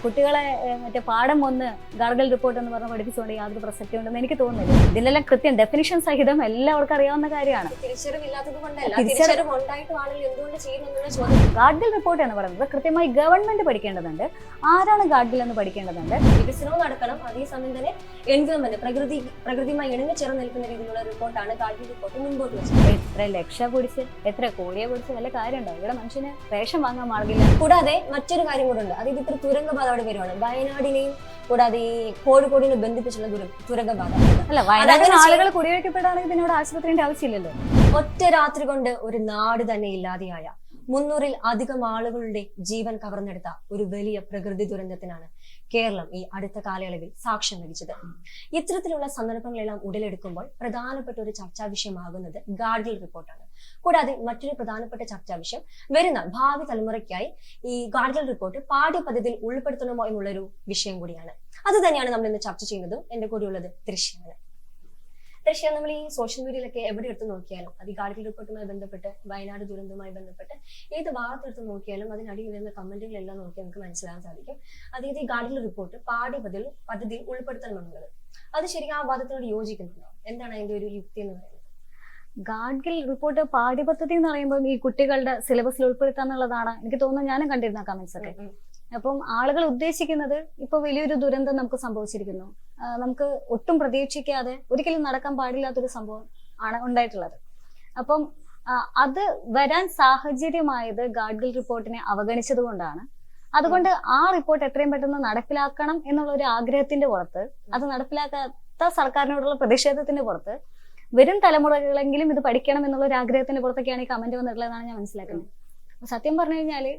കുട്ടികളെ മറ്റേ പാഠം ഒന്ന് ഗാർഗിൾ റിപ്പോർട്ട് എന്ന് പറഞ്ഞ് പഠിപ്പിച്ചുകൊണ്ട് യാതൊരു പ്രസക്തി ഉണ്ടെന്ന് എനിക്ക് തോന്നുന്നില്ല. ഇതിലെല്ലാം കൃത്യം ഡെഫിനിഷൻ സഹിതം എല്ലാവർക്കും അറിയാവുന്ന കാര്യമാണ്. ഗാർഗിൾ റിപ്പോർട്ട് എന്ന് പറയുന്നത് കൃത്യമായി ഗവൺമെന്റ് പഠിക്കേണ്ടതുണ്ട്. ആരാണ് ഗാർഗിൾ എന്ന് പഠിക്കേണ്ടതുണ്ട്. വികസനവും നടക്കണം, അതേസമയം തന്നെ എൻവയോൺമെന്റ് പ്രകൃതിയുമായി ഇണങ്ങി ചേർന്ന് നിൽക്കുന്ന രീതിയിലുള്ള റിപ്പോർട്ടാണ് ഗാർഗിൾ റിപ്പോർട്ട് മുൻപോട്ട് വെച്ചത്. എത്ര ലക്ഷം കുടിച്ച് എത്ര കോടിയെ കുടിച്ച് വല്ല കാര്യമുണ്ടോ? ഇവിടെ മനുഷ്യന് റേഷൻ വാങ്ങാൻ മാർഗില്ല. കൂടാതെ മറ്റൊരു കാര്യം കൂടെ ഉണ്ട്. അതായത് ഇത്ര തുരങ്കപാത അവിടെ വരുവാണ്. വയനാടിനെയും കൂടാതെ ഈ കോഴിക്കോടിനെ ബന്ധിപ്പിച്ചുള്ള തുരങ്കപാത. അല്ല, വയനാട്ടിൽ ആളുകൾ കുടിയൊഴിക്കപ്പെടുകയാണെങ്കിൽ ഇതിനോട് ആശുപത്രിന്റെ ആവശ്യമില്ലല്ലോ. ഒറ്റ രാത്രി കൊണ്ട് ഒരു നാട് തന്നെ ഇല്ലാതെയായ 300-ൽ അധികം ആളുകളുടെ ജീവൻ കവർന്നെടുത്ത ഒരു വലിയ പ്രകൃതി ദുരന്തത്തിനാണ് കേരളം ഈ അടുത്ത കാലയളവിൽ സാക്ഷ്യം വഹിച്ചത്. ഇത്തരത്തിലുള്ള സന്ദർഭങ്ങളെല്ലാം ഉടലെടുക്കുമ്പോൾ പ്രധാനപ്പെട്ട ഒരു ചർച്ചാ വിഷയമാകുന്നത് ഗാർഗിൾ റിപ്പോർട്ടാണ്. കൂടാതെ മറ്റൊരു പ്രധാനപ്പെട്ട ചർച്ചാ വിഷയം വരുന്ന ഭാവി തലമുറയ്ക്കായി ഈ ഗാർഗിൾ റിപ്പോർട്ട് പാഠ്യപദ്ധതിയിൽ ഉൾപ്പെടുത്തണമോ എന്നുള്ളൊരു വിഷയം കൂടിയാണ്. അത് തന്നെയാണ് നമ്മൾ ഇന്ന് ചർച്ച ചെയ്യുന്നതും. എന്റെ കൂടെയുള്ളത് ദൃശ്യമാണ്. ദൃശ്യം നമ്മൾ ഈ സോഷ്യൽ മീഡിയയിലൊക്കെ എവിടെ എടുത്ത് നോക്കിയാലും, അത് ഈ ഗാർഗിൾ റിപ്പോർട്ടുമായി ബന്ധപ്പെട്ട്, വയനാട് ദുരന്തവുമായി ബന്ധപ്പെട്ട് ഏത് ഭാഗത്ത് എടുത്ത് നോക്കിയാലും അതിനടിയിൽ വരുന്ന കമന്റുകളെല്ലാം നോക്കി നമുക്ക് മനസ്സിലാക്കാൻ സാധിക്കും. അതായത് ഈ ഗാർഗിൾ റിപ്പോർട്ട് പാഠ്യപദ്ധതിയിൽ ഉൾപ്പെടുത്തണമെന്നുള്ളത്. അത് ശരിക്കും ആ വാദത്തിനോട് യോജിക്കുന്നുണ്ടോ? എന്താണ് അതിന്റെ ഒരു യുക്തി എന്ന് പറയുന്നത്? ഗാർഗിൾ റിപ്പോർട്ട് പാഠ്യപദ്ധതി എന്ന് പറയുമ്പോൾ ഈ കുട്ടികളുടെ സിലബസിൽ ഉൾപ്പെടുത്താന്നുള്ളതാണ് എനിക്ക് തോന്നുന്നു. ഞാനും കണ്ടിരുന്ന കമന്റ്സ് ഒക്കെ. അപ്പം ആളുകൾ ഉദ്ദേശിക്കുന്നത് ഇപ്പൊ വലിയൊരു ദുരന്തം നമുക്ക് സംഭവിച്ചിരിക്കുന്നു, നമുക്ക് ഒട്ടും പ്രതീക്ഷിക്കാതെ ഒരിക്കലും നടക്കാൻ പാടില്ലാത്തൊരു സംഭവം ആണ് ഉണ്ടായിട്ടുള്ളത്. അപ്പം അത് വരാൻ സാഹചര്യമായത് ഗാർഗിൾ റിപ്പോർട്ടിനെ അവഗണിച്ചത് കൊണ്ടാണ്. അതുകൊണ്ട് ആ റിപ്പോർട്ട് എത്രയും പെട്ടെന്ന് നടപ്പിലാക്കണം എന്നുള്ള ഒരു ആഗ്രഹത്തിന്റെ പുറത്ത്, അത് നടപ്പിലാക്കാത്ത സർക്കാരിനോടുള്ള പ്രതിഷേധത്തിന്റെ പുറത്ത്, വരും തലമുറകളെങ്കിലും ഇത് പഠിക്കണം എന്നുള്ള ഒരു ആഗ്രഹത്തിന്റെ പുറത്തൊക്കെയാണ് ഈ കമന്റ് വന്നിട്ടുള്ളതെന്നാണ് ഞാൻ മനസ്സിലാക്കുന്നത്. സത്യം പറഞ്ഞു കഴിഞ്ഞാല്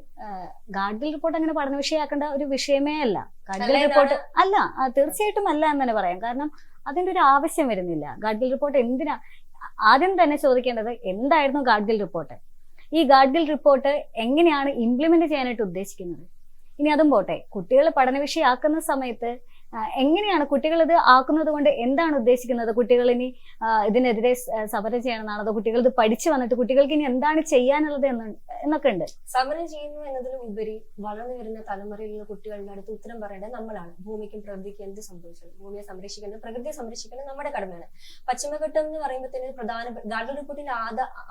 ഗാർഗിൾ റിപ്പോർട്ട് അങ്ങനെ പഠന വിഷയമാക്കേണ്ട ഒരു വിഷയമേ അല്ല. ഗാർഗിൾ റിപ്പോർട്ട് അല്ല, തീർച്ചയായിട്ടും അല്ല എന്ന് തന്നെ പറയാം. കാരണം അതിന്റെ ഒരു ആവശ്യം വരുന്നില്ല. ഗാർഗിൾ റിപ്പോർട്ട് എന്തിനാ? ആദ്യം തന്നെ ചോദിക്കേണ്ടത് എന്തായിരുന്നു ഗാർഗിൾ റിപ്പോർട്ട്? ഈ ഗാർഗിൾ റിപ്പോർട്ട് എങ്ങനെയാണ് ഇംപ്ലിമെന്റ് ചെയ്യാനായിട്ട് ഉദ്ദേശിക്കുന്നത്? ഇനി അതും പോട്ടെ, കുട്ടികൾ പഠന വിഷയമാക്കുന്ന സമയത്ത് എങ്ങനെയാണ് കുട്ടികൾ ഇത് ആക്കുന്നത് കൊണ്ട് എന്താണ് ഉദ്ദേശിക്കുന്നത്? കുട്ടികൾ ഇനി ഇതിനെതിരെ സമരം ചെയ്യണമെന്നാണ്, അതോ കുട്ടികൾ ഇത് പഠിച്ചു വന്നിട്ട് കുട്ടികൾക്ക് ഇനി എന്താണ് ചെയ്യാനുള്ളത് എന്നൊക്കെ ഉണ്ട്. സമരം ചെയ്യുന്നു എന്നതിലും ഉപരി വളർന്നു വരുന്ന തലമുറയിലുള്ള കുട്ടികളുടെ അടുത്ത് ഉത്തരം പറയേണ്ടത് നമ്മളാണ്. ഭൂമിക്കും പ്രകൃതിക്കും എന്ത് സംഭവിച്ചത്? ഭൂമിയെ സംരക്ഷിക്കേണ്ടത്, പ്രകൃതിയെ സംരക്ഷിക്കേണ്ടത് നമ്മുടെ കടമയാണ്. പശ്ചിമഘട്ടം എന്ന് പറയുമ്പോൾ തന്നെ ഗാർഗിൾ റിപ്പോർട്ടിന്റെ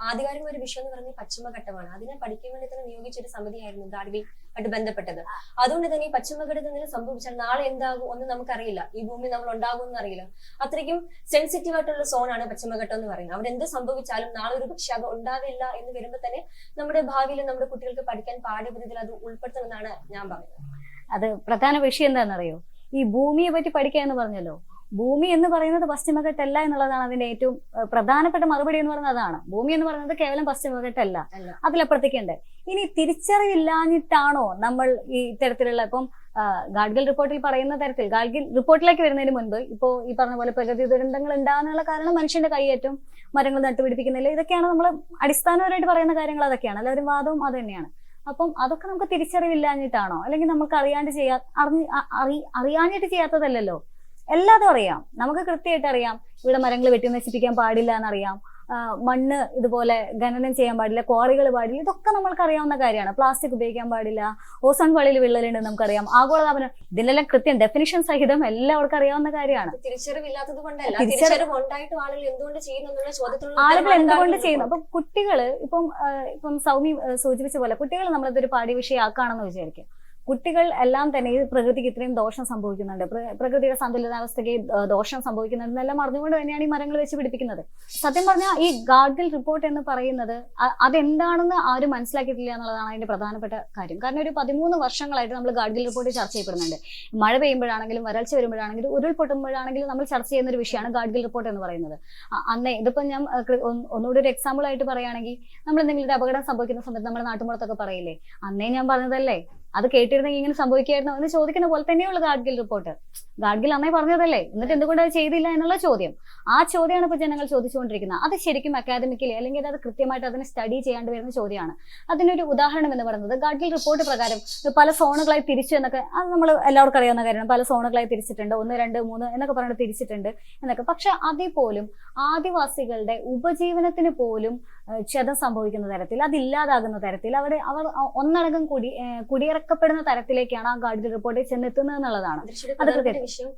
ആധികാരികമായ ഒരു വിഷയം എന്ന് പറയുന്നത് പശ്ചിമഘട്ടമാണ്. അതിനെ പഠിക്കാൻ വേണ്ടി തന്നെ നിയോഗിച്ചൊരു സമിതിയായിരുന്നു ഗാർഗിൾ ആയിട്ട് ബന്ധപ്പെട്ടത്. അതുകൊണ്ട് തന്നെ ഈ പശ്ചിമഘട്ടത്തിൽ എന്തെങ്കിലും സംഭവിച്ചാൽ നാളെ എന്താകും ഒന്നും നമുക്കറിയില്ല. ഈ ഭൂമി നമ്മൾ ഉണ്ടാകും എന്നറിയില്ല. അത്രയ്ക്കും സെൻസിറ്റീവ് ആയിട്ടുള്ള സോണാണ് പശ്ചിമഘട്ടം എന്ന് പറയുന്നത്. അവിടെ എന്ത് സംഭവിച്ചാലും നാളെ ഒരു പക്ഷെ അത് ഉണ്ടാവില്ല എന്ന് വരുമ്പോൾ തന്നെ നമ്മുടെ ഭാവിയിൽ നമ്മുടെ കുട്ടികൾക്ക് പഠിക്കാൻ പാഠ്യപദ്ധതിയിൽ അത് ഉൾപ്പെടുത്തണമെന്നാണ് ഞാൻ പറയുന്നത്. അത് പ്രധാന വിഷയം എന്താണെന്നറിയോ? ഈ ഭൂമിയെ പറ്റി പഠിക്കുക എന്ന് പറഞ്ഞല്ലോ. ഭൂമി എന്ന് പറയുന്നത് പശ്ചിമഘട്ടല്ല എന്നുള്ളതാണ് അതിന്റെ ഏറ്റവും പ്രധാനപ്പെട്ട മറുപടി എന്ന് പറയുന്നത്. അതാണ്, ഭൂമി എന്ന് പറയുന്നത് കേവലം പശ്ചിമഘട്ടല്ല, അതിലപ്പുറത്തേക്കുണ്ട്. ഇനി തിരിച്ചറിവില്ലാഞ്ഞിട്ടാണോ നമ്മൾ ഈ ഇത്തരത്തിലുള്ള ഇപ്പം ഗാർഗിൾ റിപ്പോർട്ടിൽ പറയുന്ന തരത്തിൽ, ഗാർഗിൾ റിപ്പോർട്ടിലേക്ക് വരുന്നതിന് മുൻപ് ഇപ്പോ ഈ പറഞ്ഞ പോലെ പ്രകൃതി ദുരന്തങ്ങൾ ഉണ്ടാകാനുള്ള കാരണം മനുഷ്യന്റെ കൈയേറ്റം, മരങ്ങൾ നട്ടുപിടിപ്പിക്കുന്നില്ല, ഇതൊക്കെയാണ് നമ്മൾ അടിസ്ഥാനപരമായിട്ട് പറയുന്ന കാര്യങ്ങൾ. അതൊക്കെയാണ് എല്ലാവരും വാദവും അത് തന്നെയാണ്. അപ്പം അതൊക്കെ നമുക്ക് തിരിച്ചറിവില്ലാഞ്ഞിട്ടാണോ, അല്ലെങ്കിൽ നമുക്ക് അറിയാഞ്ഞിട്ട് ചെയ്യാത്തതല്ലല്ലോ. എല്ലാതും അറിയാം, നമുക്ക് കൃത്യമായിട്ട് അറിയാം. ഇവിടെ മരങ്ങൾ വെട്ടി നശിപ്പിക്കാൻ പാടില്ല എന്നറിയാം, മണ്ണ് ഇതുപോലെ ഖനനം ചെയ്യാൻ പാടില്ല, ക്വാറികൾ പാടില്ല, ഇതൊക്കെ നമ്മൾക്ക് അറിയാവുന്ന കാര്യമാണ്. പ്ലാസ്റ്റിക് ഉപയോഗിക്കാൻ പാടില്ല, ഓസോൺ പാളിയിൽ വിള്ളലുണ്ടെന്ന് നമുക്കറിയാം, ആഗോളതാപനം, ഇതിനെല്ലാം കൃത്യം ഡെഫിനിഷൻ സഹിതം എല്ലാവർക്കും അറിയാവുന്ന കാര്യമാണ്. തിരിച്ചറിവില്ലാത്തത് കൊണ്ടല്ല, ആളുകൾ എന്തുകൊണ്ട് ചെയ്യുന്നു? അപ്പൊ കുട്ടികള് ഇപ്പം സൗമ്യ സൂചിപ്പിച്ച പോലെ കുട്ടികൾ നമ്മളിതൊരു പാഠ്യവിഷയമാക്കുകയാണെന്ന് വിചാരിക്കും. കുട്ടികൾ എല്ലാം തന്നെ ഈ പ്രകൃതിക്ക് ഇത്രയും ദോഷം സംഭവിക്കുന്നുണ്ട്, പ്രകൃതിയുടെ സന്തുലിതാവസ്ഥയ്ക്ക് ദോഷം സംഭവിക്കുന്നുണ്ട് എന്നെല്ലാം അറിഞ്ഞുകൊണ്ട് തന്നെയാണ് ഈ മരങ്ങൾ വെച്ച് പിടിപ്പിക്കുന്നത്. സത്യം പറഞ്ഞാൽ ഈ ഗാർഗിൾ റിപ്പോർട്ട് എന്ന് പറയുന്നത് അതെന്താണെന്ന് ആരും മനസ്സിലാക്കിയിട്ടില്ല എന്നുള്ളതാണ് അതിന്റെ പ്രധാനപ്പെട്ട കാര്യം. കാരണം ഒരു 13 വർഷങ്ങളായിട്ട് നമ്മൾ ഗാർഗിൾ റിപ്പോർട്ട് ചർച്ച ചെയ്യപ്പെടുന്നുണ്ട്. മഴ പെയ്യുമ്പോഴാണെങ്കിലും, വരൾച്ച വരുമ്പോഴാണെങ്കിലും, ഉരുൾപൊട്ടുമ്പോഴാണെങ്കിലും നമ്മൾ ചർച്ച ചെയ്യുന്ന ഒരു വിഷയമാണ് ഗാർഗിൾ റിപ്പോർട്ട് എന്ന് പറയുന്നത്. അന്നേ ഇതിപ്പം ഞാൻ ഒന്നുകൂടി ഒരു എക്സാമ്പിൾ ആയിട്ട് പറയുകയാണെങ്കിൽ, നമ്മൾ എന്തെങ്കിലും ഒരു അപകടം സംഭവിക്കുന്ന സമയത്ത് നമ്മുടെ നാട്ടുമ്പുറത്തൊക്കെ പറയില്ലേ, അന്നേ ഞാൻ പറഞ്ഞതല്ലേ, അത് കേട്ടിരുന്നെങ്കിൽ ഇങ്ങനെ സംഭവിക്കായിരുന്നു എന്ന് ചോദിക്കുന്ന പോലെ തന്നെയുള്ള ഗാർഗിൾ റിപ്പോർട്ട്. ഗാർഗിൾ അന്നേ പറഞ്ഞതല്ലേ, എന്നിട്ട് എന്തുകൊണ്ട് അത് ചെയ്തില്ല എന്നുള്ള ചോദ്യം, ആ ചോദ്യമാണ് ഇപ്പൊ ജനങ്ങൾ ചോദിച്ചുകൊണ്ടിരിക്കുന്നത്. അത് ശരിക്കും അക്കാദമിക്കലി അല്ലെങ്കിൽ അത് കൃത്യമായിട്ട് അതിനെ സ്റ്റഡി ചെയ്യേണ്ടി വരുന്ന ചോദ്യമാണ്. അതിനൊരു ഉദാഹരണം എന്ന് പറയുന്നത് ഗാർഗിൾ റിപ്പോർട്ട് പ്രകാരം പല സോണുകളായി തിരിച്ചു എന്നൊക്കെ, അത് നമ്മൾ എല്ലാവർക്കും അറിയാവുന്ന കാര്യമാണ്. പല സോണുകളായി തിരിച്ചിട്ടുണ്ട്, 1, 2, 3 എന്നൊക്കെ പറഞ്ഞിട്ട് തിരിച്ചിട്ടുണ്ട് എന്നൊക്കെ. പക്ഷെ അതേപോലും ആദിവാസികളുടെ ഉപജീവനത്തിന് പോലും ക്ഷതം സംഭവിക്കുന്ന തരത്തിൽ, അതില്ലാതാകുന്ന തരത്തിൽ അവർ ഒന്നടങ്കം കുടിയിറക്കാൻ മറികടക്കപ്പെടുന്ന തരത്തിലേക്കാണ് ആ ഗാഡ്ഗിൽ റിപ്പോർട്ട് ചെന്നെത്തുന്നത് എന്നുള്ളതാണ്. പ്രധാനപ്പെട്ട വിഷയം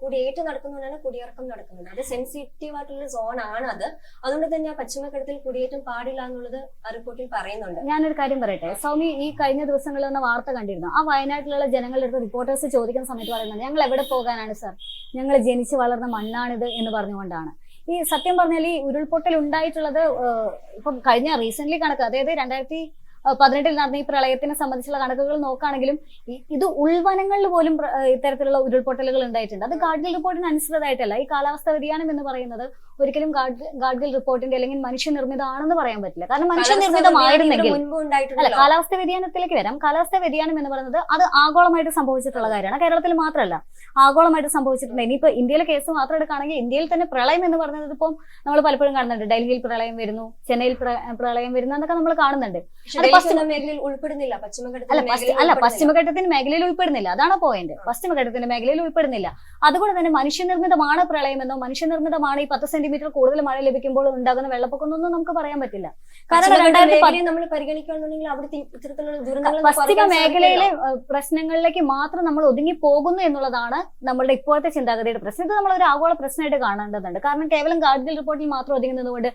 കുടിയേറ്റം നടക്കുന്നതുകൊണ്ടാണ് കുടിയിറക്കം നടക്കുന്നത്. അത് സെൻസിറ്റീവ് ആയിട്ടുള്ള സോൺ ആണ് അത്. അതുകൊണ്ട് തന്നെ ആ പശ്ചിമഘട്ടത്തിൽ കുടിയേറ്റം പാടില്ല എന്നുള്ളത് ആ റിപ്പോർട്ടിൽ പറയുന്നുണ്ട്. ഞാനൊരു കാര്യം പറയട്ടെ സൗമി, ഈ കഴിഞ്ഞ ദിവസങ്ങളിൽ വന്ന വാർത്ത കണ്ടിരുന്നു. ആ വയനാട്ടിലുള്ള ജനങ്ങളുടെ അടുത്ത് റിപ്പോർട്ടേഴ്സ് ചോദിക്കുന്ന സമയത്ത് പറയുന്നത് ഞങ്ങൾ എവിടെ പോകാനാണ് സർ, ഞങ്ങൾ ജനിച്ചു വളർന്ന മണ്ണാണിത് എന്ന് പറഞ്ഞുകൊണ്ടാണ്. ഈ സത്യം പറഞ്ഞാൽ ഈ ഉരുൾപൊട്ടൽ ഉണ്ടായിട്ടുള്ളത് ഇപ്പം കഴിഞ്ഞ റീസെന്റ് കണക്ക്, അതായത് 2018 നടന്ന ഈ പ്രളയത്തിനെ സംബന്ധിച്ചുള്ള കണക്കുകൾ നോക്കുകയാണെങ്കിലും ഇത് ഉൾവനങ്ങളിൽ പോലും ഇത്തരത്തിലുള്ള ഉരുൾപൊട്ടലുകൾ ഉണ്ടായിട്ടുണ്ട്. അത് ഗാഡ്ഗിൽ റിപ്പോർട്ടിന് അനുസൃതമായിട്ടല്ല. ഈ കാലാവസ്ഥ വ്യതിയാനം എന്ന് പറയുന്നത് ഒരിക്കലും ഗാഡ്ഗിൽ റിപ്പോർട്ടിന്റെ അല്ലെങ്കിൽ മനുഷ്യനിർമ്മിതമാണെന്ന് പറയാൻ പറ്റില്ല. കാരണം മനുഷ്യനിർമ്മിതമായിരുന്നെങ്കിൽ അല്ല, കാലാവസ്ഥ വ്യതിയാനത്തിലേക്ക് വരാം. കാലാവസ്ഥ വ്യതിയാനം എന്ന് പറയുന്നത് അത് ആഗോളമായിട്ട് സംഭവിച്ചിട്ടുള്ള കാര്യമാണ്. കേരളത്തിൽ മാത്രമല്ല, ആഗോളമായിട്ട് സംഭവിച്ചിട്ടുണ്ട്. ഇനിയിപ്പോ ഇന്ത്യയിലെ കേസ് മാത്രം എടുക്കുകയാണെങ്കിൽ ഇന്ത്യയിൽ തന്നെ പ്രളയം എന്ന് പറയുന്നത് ഇപ്പം നമ്മൾ പലപ്പോഴും കാണുന്നുണ്ട്. ഡൽഹിയിൽ പ്രളയം വരുന്നു, ചെന്നൈയിൽ പ്രളയം വരുന്നു എന്നൊക്കെ നമ്മൾ കാണുന്നുണ്ട്. മേഖലയിൽ ഉൾപ്പെടുന്നില്ല, പശ്ചിമഘട്ടത്തിന്റെ മേഖലയിൽ ഉൾപ്പെടുന്നില്ല. അതാണ് പോയിന്റ്. പശ്ചിമഘട്ടത്തിന്റെ മേഖലയിൽ ഉൾപ്പെടുന്നില്ല. അതുകൊണ്ട് തന്നെ മനുഷ്യനിർമ്മിതമാണ് പ്രളയമെന്നോ മനുഷ്യനിർമ്മിതമാണ് ഈ 10 സെന്റിമീറ്റർ കൂടുതൽ മഴ ലഭിക്കുമ്പോൾ ഉണ്ടാകുന്ന വെള്ളപ്പൊക്കമൊന്നും നമുക്ക് പറയാൻ പറ്റില്ല. കാരണം നമ്മൾ പരിഗണിക്കുകയാണെന്നുണ്ടെങ്കിൽ അവിടുത്തെ ഇത്തരത്തിലുള്ള പശ്ചിമ മേഖലയിലെ പ്രശ്നങ്ങളിലേക്ക് മാത്രം നമ്മൾ ഒതുങ്ങി പോകുന്നു എന്നുള്ളതാണ് നമ്മളുടെ ഇപ്പോഴത്തെ ചിന്താഗതിയുടെ പ്രശ്നം. ഇത് നമ്മൾ ഒരു ആഗോള പ്രശ്നമായിട്ട് കാണേണ്ടതുണ്ട്. കാരണം കേവലം ഗാഡ്ഗിൽ റിപ്പോർട്ടിൽ മാത്രം ഒതുങ്ങി നിന്നുകൊണ്ട്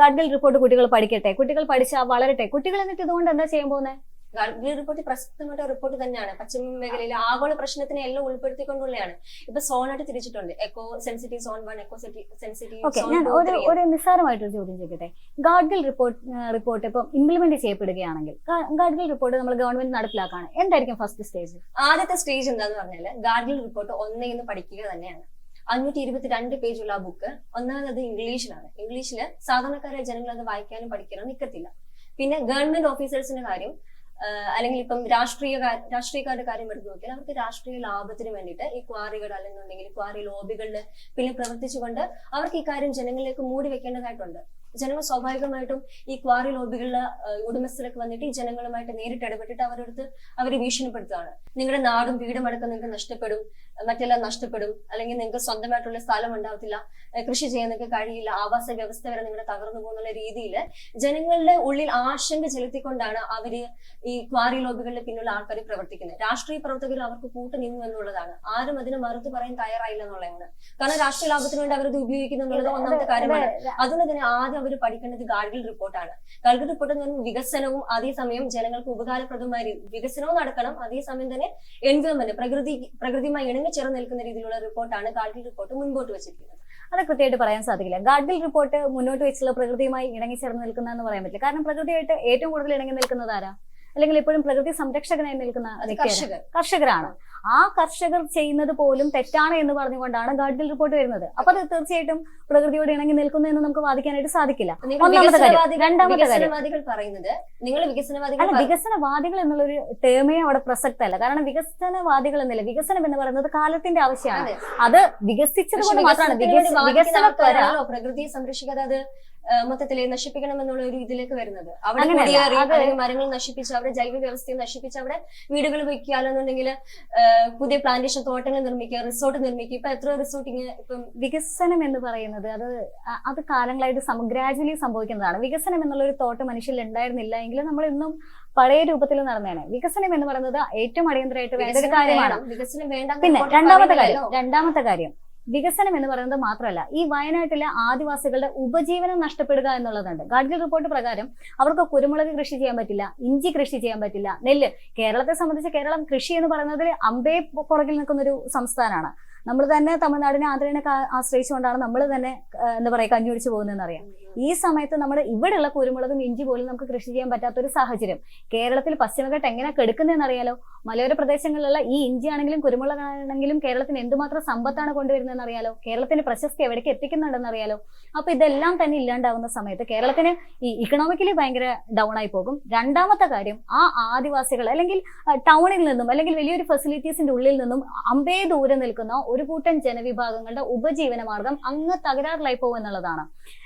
ഗാഡ്ഗിൽ റിപ്പോർട്ട് കുട്ടികൾ പഠിക്കട്ടെ, കുട്ടികൾ പഠിച്ചാൽ വളരട്ടെ, കുട്ടികൾ എന്നിട്ട് ഇതുകൊണ്ട് എന്താ ചെയ്യാൻ പോകുന്നത്? ഗാഡ്ഗിൽ റിപ്പോർട്ട് പ്രസക്തമായിട്ട് റിപ്പോർട്ട് തന്നെയാണ്. പശ്ചിമ മേഖലയിലെ ആഗോള പ്രശ്നത്തിനെ എല്ലാം ഉൾപ്പെടുത്തിക്കൊണ്ടുള്ളതാണ്. ഇപ്പൊ സോണായിട്ട് തിരിച്ചിട്ടുണ്ട്. Echo sensitive zone 1, echo sensitive zone 2. ഒരു നിസ്സാരമായിട്ടൊരു ചോദ്യം ചോദിക്കട്ടെ. ഗാഡ്ഗിൽ റിപ്പോർട്ട് ഇപ്പം ഇംപ്ലിമെന്റ് ചെയ്യപ്പെടുകയാണെങ്കിൽ, ഗാഡ്ഗിൽ റിപ്പോർട്ട് നമ്മൾ ഗവൺമെന്റ് നടപ്പിലാക്കാണ്, എന്തായിരിക്കും ഫസ്റ്റ് സ്റ്റേജ്? ആദ്യത്തെ സ്റ്റേജ് എന്താന്ന് പറഞ്ഞാല് ഗാഡ്ഗിൽ റിപ്പോർട്ട് ഒന്നേന്ന് പഠിക്കുക തന്നെയാണ്. 522 പേജുള്ള ആ ബുക്ക് ഒന്നാമത് ഇംഗ്ലീഷിലാണ്. ഇംഗ്ലീഷില് സാധാരണക്കാരായ ജനങ്ങൾ അത് വായിക്കാനും പഠിക്കാനും നിൽക്കത്തില്ല. പിന്നെ ഗവൺമെന്റ് ഓഫീസേഴ്സിന്റെ കാര്യം, അല്ലെങ്കിൽ ഇപ്പം രാഷ്ട്രീയക്കാരുടെ കാര്യം എടുത്തു നോക്കിയാൽ അവർക്ക് രാഷ്ട്രീയ ലാഭത്തിന് വേണ്ടിയിട്ട് ഈ ക്വാറികൾ അല്ലെന്നുണ്ടെങ്കിൽ ക്വാറി ലോബികളിൽ പിന്നെ പ്രവർത്തിച്ചുകൊണ്ട് അവർക്ക് ഈ കാര്യം ജനങ്ങളിലേക്ക് മൂടി വെക്കേണ്ടതായിട്ടുണ്ട്. ജനങ്ങൾ സ്വാഭാവികമായിട്ടും ഈ ക്വാറി ലോബികളിലെ ഉടമസ്ഥരൊക്കെ വന്നിട്ട് ഈ ജനങ്ങളുമായിട്ട് നേരിട്ട് ഇടപെട്ടിട്ട് അവരെ ഭീഷണിപ്പെടുത്തുകയാണ്. നിങ്ങളുടെ നാടും വീടും അടക്കം നിങ്ങൾക്ക് നഷ്ടപ്പെടും, മറ്റെല്ലാം നഷ്ടപ്പെടും, അല്ലെങ്കിൽ നിങ്ങൾക്ക് സ്വന്തമായിട്ടുള്ള സ്ഥലം ഉണ്ടാവത്തില്ല, കൃഷി ചെയ്യാൻ നിങ്ങൾക്ക് കഴിയില്ല, ആവാസ വ്യവസ്ഥ വരെ നിങ്ങളുടെ തകർന്നു പോകുന്ന രീതിയിൽ ജനങ്ങളുടെ ഉള്ളിൽ ആശങ്ക ചെലുത്തിക്കൊണ്ടാണ് അവര് ഈ ക്വാറി ലോബികളിൽ പിന്നുള്ള ആൾക്കാർ പ്രവർത്തിക്കുന്നത്. രാഷ്ട്രീയ പ്രവർത്തകർ അവർക്ക് കൂട്ടു നിന്നു എന്നുള്ളതാണ്. ആരും അതിന് മറുത്ത് പറയാൻ തയ്യാറായില്ല എന്നുള്ളതാണ്. കാരണം രാഷ്ട്രീയ ലാഭത്തിന് വേണ്ടി അവരത് ഉപയോഗിക്കുന്നു എന്നുള്ളത് ഒന്നാമത്തെ കാര്യമാണ്. അതുകൊണ്ട് തന്നെ ആദ്യം അവർ പഠിക്കേണ്ടത് ഗാഡ്ഗിൽ റിപ്പോർട്ടാണ്. ഗാഡ്ഗിൽ റിപ്പോർട്ട് എന്ന് പറയുന്നത് വികസനവും അതേസമയം ജനങ്ങൾക്ക് ഉപകാരപ്രദമായ വികസനവും നടക്കണം, അതേസമയം തന്നെ എൻവയോൺമെന്റ് പ്രകൃതിയുമായി ഇണങ്ങി ചേർന്ന് നിൽക്കുന്ന രീതിയിലുള്ള റിപ്പോർട്ടാണ് ഗാഡ്ഗിൽ റിപ്പോർട്ട് മുൻപോട്ട് വെച്ചിരിക്കുന്നത്. അത് കൃത്യമായിട്ട് പറയാൻ സാധിക്കില്ല. ഗാഡ്ഗിൽ റിപ്പോർട്ട് മുന്നോട്ട് വെച്ചുള്ള പ്രകൃതിയുമായി ഇണങ്ങി ചേർന്ന് നിൽക്കുന്ന എന്ന് പറയാൻ പറ്റില്ല. കാരണം പ്രകൃതിയായിട്ട് ഏറ്റവും കൂടുതൽ ഇണങ്ങി നിൽക്കുന്നത് ആരാ? അല്ലെങ്കിൽ എപ്പോഴും പ്രകൃതി സംരക്ഷകനായി നിൽക്കുന്ന കർഷകരാണ്. ആ കർഷകർ ചെയ്യുന്നത് പോലും തെറ്റാണ് എന്ന് പറഞ്ഞുകൊണ്ടാണ് ഗാഡ്ഗിൽ റിപ്പോർട്ട് വരുന്നത്. അപ്പൊ അത് തീർച്ചയായിട്ടും പ്രകൃതിയോട് ഇണങ്ങി നിൽക്കുന്നു എന്ന് നമുക്ക് വാദിക്കാനായിട്ട് സാധിക്കില്ല. ഒന്നാമത്തെ കാര്യം. രണ്ടാമത്തെ കാര്യം, വികസനവാദികൾ എന്നുള്ളൊരു ടേമേ അവിടെ പ്രസക്തമല്ല. കാരണം വികസനവാദികൾ എന്നില്ല, വികസനം എന്ന് പറയുന്നത് കാലത്തിന്റെ ആവശ്യമാണ്. അത് വികസിച്ചത് കൊണ്ട് മാത്രമാണ് പ്രകൃതിയെ സംരക്ഷിക്കാതെ മൊത്തത്തില് നശിപ്പിക്കണം എന്നുള്ള ഒരു ഇതിലേക്ക് വരുന്നത്. അവിടെ മരങ്ങൾ നശിപ്പിച്ച് അവിടെ ജൈവ വ്യവസ്ഥയെ നശിപ്പിച്ച് അവിടെ വീടുകൾ വെക്കുക, അല്ലെന്നുണ്ടെങ്കിൽ പുതിയ പ്ലാന്റേഷൻ തോട്ടങ്ങൾ നിർമ്മിക്കുക, റിസോർട്ട് നിർമ്മിക്കുക. ഇപ്പൊ എത്ര റിസോർട്ടിങ് ഇപ്പം വികസനം എന്ന് പറയുന്നത് അത് കാലങ്ങളായിട്ട് ഗ്രാജുവലി സംഭവിക്കുന്നതാണ്. വികസനം എന്നുള്ള ഒരു തോട്ട് മനുഷ്യരിൽ ഉണ്ടായിരുന്നില്ല എങ്കിൽ നമ്മൾ ഇന്നും പഴയ രൂപത്തിൽ നടന്നേനെ. വികസനം എന്ന് പറയുന്നത് ഏറ്റവും അടിയന്തരമായിട്ട് വേണ്ട ഒരു കാര്യമാണ്. വികസനം വേണ്ട. പിന്നെ രണ്ടാമത്തെ കാര്യം വികസനം എന്ന് പറയുന്നത് മാത്രമല്ല, ഈ വയനാട്ടിലെ ആദിവാസികളുടെ ഉപജീവനം നഷ്ടപ്പെടുക എന്നുള്ളതുണ്ട്. ഗാഡ്ഗിൽ റിപ്പോർട്ട് പ്രകാരം അവർക്ക് കുരുമുളക് കൃഷി ചെയ്യാൻ പറ്റില്ല, ഇഞ്ചി കൃഷി ചെയ്യാൻ പറ്റില്ല, നെല്ല്. കേരളത്തെ സംബന്ധിച്ച് കേരളം കൃഷി എന്ന് പറയുന്നതിൽ അമ്പേ പുറകിൽ നിൽക്കുന്ന ഒരു സംസ്ഥാനമാണ്. നമ്മൾ തന്നെ തമിഴ്നാടിനെ ആന്ധ്രനെ ആശ്രയിച്ചുകൊണ്ടാണ് നമ്മൾ തന്നെ എന്താ പറയുക കഞ്ഞുടിച്ചു പോകുന്നതെന്ന് അറിയാം. ഈ സമയത്ത് നമ്മുടെ ഇവിടെയുള്ള കുരുമുളകും ഇഞ്ചി പോലും നമുക്ക് കൃഷി ചെയ്യാൻ പറ്റാത്തൊരു സാഹചര്യം കേരളത്തിൽ പശ്ചിമഘട്ടം എങ്ങനെ കെടുക്കുന്നതെന്ന് അറിയാലോ. മലയോര പ്രദേശങ്ങളിലുള്ള ഈ ഇഞ്ചി ആണെങ്കിലും കുരുമുളകാണെങ്കിലും കേരളത്തിന് എന്തുമാത്രം സമ്പത്താണ് കൊണ്ടുവരുന്നതെന്ന് അറിയാലോ. കേരളത്തിന്റെ പ്രശസ്തി എവിടേക്ക് എത്തിക്കുന്നുണ്ടെന്ന് അറിയാലോ. അപ്പൊ ഇതെല്ലാം തന്നെ ഇല്ലാണ്ടാവുന്ന സമയത്ത് കേരളത്തിന് ഈ ഇക്കണോമിക്കലി ഭയങ്കര ഡൗൺ ആയി പോകും. രണ്ടാമത്തെ കാര്യം, ആ ആദിവാസികൾ അല്ലെങ്കിൽ ടൗണിൽ നിന്നും അല്ലെങ്കിൽ വലിയൊരു ഫെസിലിറ്റീസിന്റെ ഉള്ളിൽ നിന്നും അമ്പേ ദൂരെ നിൽക്കുന്ന ഒരു കൂട്ടം ജനവിഭാഗങ്ങളുടെ ഉപജീവന മാർഗം അങ്ങ് തകരാറിലായി പോകും എന്നുള്ളതാണ്.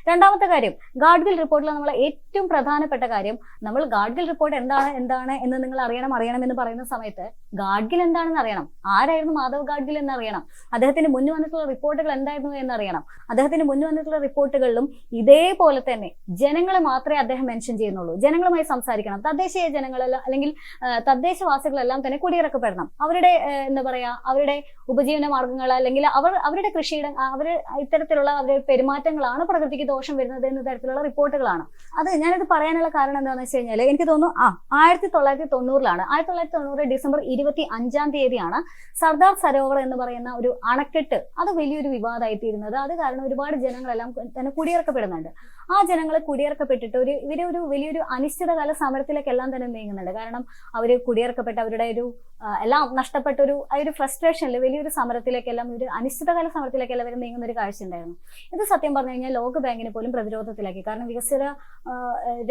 രണ്ടാമത്തെ കാര്യം, ഗാഡ്ഗിൽ റിപ്പോർട്ടിൽ നമ്മൾ ഏറ്റവും പ്രധാനപ്പെട്ട കാര്യം, നമ്മൾ ഗാഡ്ഗിൽ റിപ്പോർട്ട് എന്താണ് എന്ന് നിങ്ങൾ അറിയണം എന്ന് പറയുന്ന സമയത്ത് ഗാഡ്ഗിൽ എന്താണെന്ന് അറിയണം, ആരായിരുന്നു മാധവ് ഗാഡ്ഗിൽ എന്ന് അറിയണം, അദ്ദേഹത്തിന് മുന്നിൽ വന്നിട്ടുള്ള റിപ്പോർട്ടുകൾ എന്തായിരുന്നു എന്നറിയണം. അദ്ദേഹത്തിന് മുന്നിൽ വന്നിട്ടുള്ള റിപ്പോർട്ടുകളിലും ഇതേപോലെ തന്നെ ജനങ്ങളെ മാത്രമേ അദ്ദേഹം മെൻഷൻ ചെയ്യുന്നുള്ളൂ. ജനങ്ങളുമായി സംസാരിക്കണം, തദ്ദേശീയ ജനങ്ങളെല്ലാം അല്ലെങ്കിൽ തദ്ദേശവാസികളെല്ലാം തന്നെ കുടിയിറക്കപ്പെടണം, അവരുടെ എന്താ പറയാ അവരുടെ ഉപജീവന മാർഗങ്ങൾ അല്ലെങ്കിൽ അവരുടെ കൃഷിയിടം ഇത്തരത്തിലുള്ള അവരുടെ പെരുമാറ്റങ്ങളാണ് പ്രകൃതിക്ക് ദോഷം വരുന്നത് എന്ന തരത്തിലുള്ള റിപ്പോർട്ടുകളാണ്. അത് ഞാനിത് പറയാനുള്ള കാരണം എന്താണെന്ന് വെച്ച് കഴിഞ്ഞാൽ എനിക്ക് തോന്നുന്നു 1990 1990 ഡിസംബർ 25 സർദാർ സരോവർ എന്ന് പറയുന്ന ഒരു അണക്കെട്ട് അത് വലിയൊരു വിവാദമായി തീരുന്നത്. അത് കാരണം ഒരുപാട് ജനങ്ങളെല്ലാം തന്നെ കുടിയിറക്കപ്പെടുന്നുണ്ട്. ആ ജനങ്ങളെ കുടിയിറക്കപ്പെട്ടിട്ട് ഇവരെ ഒരു വലിയൊരു അനിശ്ചിതകാല സമരത്തിലേക്കെല്ലാം തന്നെ നീങ്ങുന്നുണ്ട്. കാരണം അവര് കുടിയിറക്കപ്പെട്ട അവരുടെ എല്ലാം നഷ്ടപ്പെട്ട ഒരു ഫ്രസ്ട്രേഷനിൽ വലിയൊരു സമരത്തിലേക്കെല്ലാം ഒരു അനിശ്ചിതകാല സമരത്തിലേക്കെല്ലാം അവർ നീങ്ങുന്ന ഒരു കാഴ്ച ഉണ്ടായിരുന്നു. ഇത് സത്യം പറഞ്ഞു കഴിഞ്ഞാൽ ലോകബാങ്കിനെ പോലും പ്രതിരോധത്തിലാക്കി. കാരണം വികസിത